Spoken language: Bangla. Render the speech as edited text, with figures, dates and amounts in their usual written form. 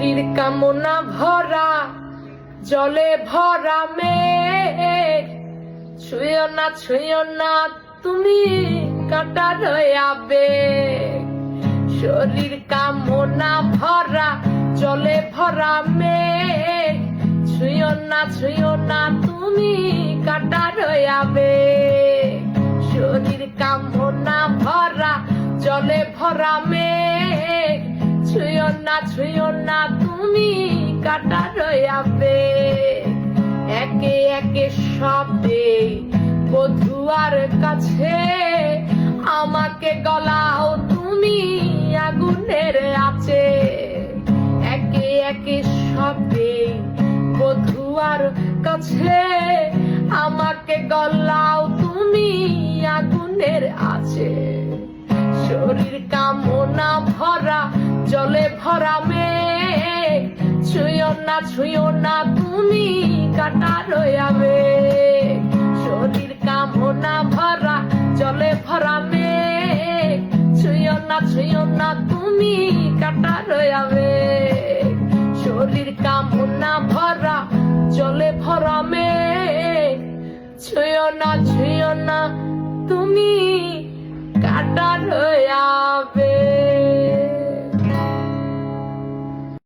শরীর কামনা ভরা জলে ভরা মেঘ, ছুঁয়ো না তুমি কাঁটার আবেগ। শরীর কামনা ভরা জলে ভরা মেঘ, ছুঁয়ো না তুমি কাঁটার আবেগ। শরীর কামনা ভরা জলে ভরা মেঘ, ছুঁয়ো না তুমি কাঁটার আবেগ। একে একে শব্দে বধুয়ার কাছে আমাকে গলাও তুমি আগুনের আছে। একে একে শব্দে বধুয়ার কাছে আমাকে গলাও তুমি আগুনের আছে। শরীর কামনা ভরা জলে ভরা মেঘ, ছুঁয়ো না তুমি কাঁটার আবেগ। শরীর কামনা ভরা জলে ভরা মেঘ, ছুঁয়ো না তুমি কাঁটার আবেগ। শরীর কামনা ভরা জলে ভরা মেঘ, ছুঁয়ো না তুমি কাঁটার আবেগ।